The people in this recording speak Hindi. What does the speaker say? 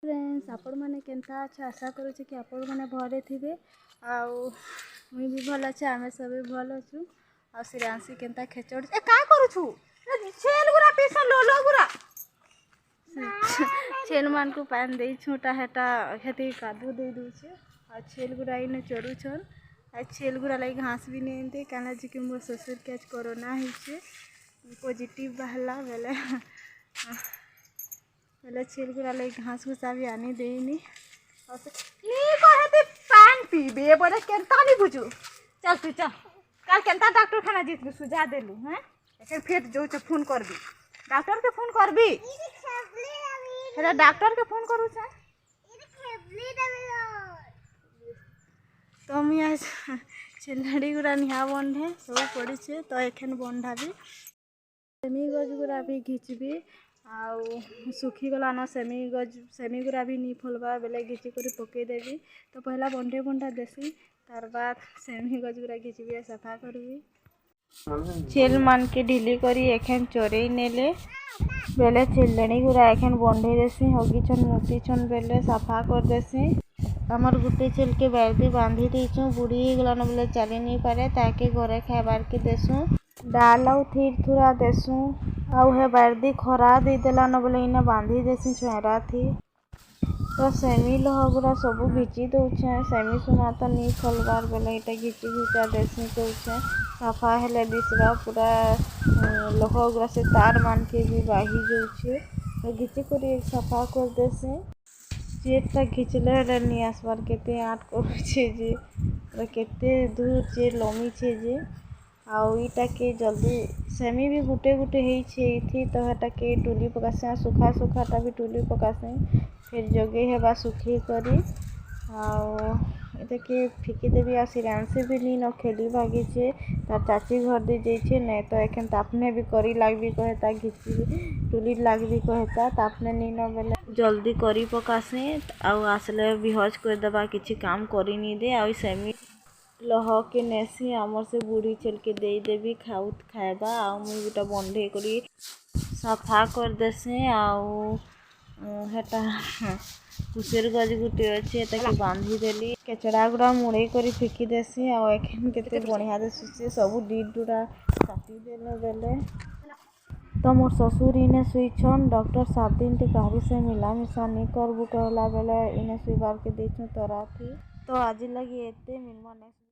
फ्रेंड्स आपण मैंने केनता अच्छा आशा करुचे कि आपण मैंने भले थे मुई भी भल अच्छे आम सब भल अच्छु आ श्रेयांशी केनता खेचड़ ए का करूछु छेल गुरा पीसन लोलो गुरा छेल मान को पान दे छोटा हेटा हेती कादू दे दूचे आ छेल गुरा इन चरुछन आ छेल गुरा लगी घास भी नहीं दे काना जी कि मोर ससुर के आज कोरोना हिचे पॉजिटिव बहला बेले पहले छेल गुरा लगी घास घुसा भी आनी देनी पान पीबे बोले केनता नहीं बुझू चल तू चल कल केनता डॉक्टर खाना जीत सुझा देलु हैं एक फिर जो फोन करबी डॉक्टर के फोन करबी हेला डॉक्टर के फोन करू छे तो मुई आज छेलड़ी गुरा निहा बंधे सब पड़ी छे तो एखन बंधाबी सेमी गज गुरा भी घिचबी आउ सुखी गला न सेमी गुरा भी नहीं फुलबा बेले घिची कर पकईदेवी तो पहला बंधे बंधा देसी तार बाद सेमी गज गुरा घिचबी सफा करबी छेल मान के ढिली करी एखन चोरई नेले बेले छेलड़ी गुरा एखन बंधे देसी हगिछन मुतीछन बेले सफा कर देसी आमर गुटे छेल के बैरदी बांधी देछू बुढ़ी गलान बेले चली नहीं पारे ताके घरे खाइबार के देसू डाल आउ थीर थुरा देसू आउ हे बैरदी खरा दे देलान बोले इना बांधी देसी छुरा थी तो सेमी लहगुरा सब घिची दौचे सेमी सुना तो नहीं फलबार बेले इटा घिची घिचा देसी दौचे सफा हेले दिसरा पूरा लहगुरा से तार मान के भी बाही जाऊे तो घिची कर सफा कर देसी चेटा घिचले नहीं आसबार केते आट करुचे जे केते दूर जे लमी छे जे आउ इटा के जल्दी सेमी भी गुटे गुटे थी तो हेटा के टुली पकासे सुखा सुखाटा भी टुली पकासे फिर जगे हेबा सुखी करी आउ इटा के फिकी देवी आ श्रेयांशी भी नहीं न खेली भागी छे तार चाची घर दे जाइए नहीं तो एखन तापने भी करी लागबी कहता घिची टुली लागबी कहता तापने नहीं न बेले जल्दी करी पकासे आउ आसले भी हज कर देबा किछि काम करी नहीं दे आ सेमी लह के नेसी आमर से बुढ़ी छेल के दे देवी खाइबा आ मुई गोटा बंधे करी सफा कर देसी आउ हेटा कुसेर गज गुटे अच्छे ताकि बांधी देली केचड़ा गुड़ा मुड़े करी फिकी देसी आ एखन केते बढ़िया दिसुचे सब डीड डुरा काटी देले बेले तो मोर ससुर इने सुईछन डॉक्टर 7 दिन टी कहरी से मिलामिशा नहीं करबू कहला बेले इने सुईबार के देछू तोरा थी तो आज लगी एते मिलमा।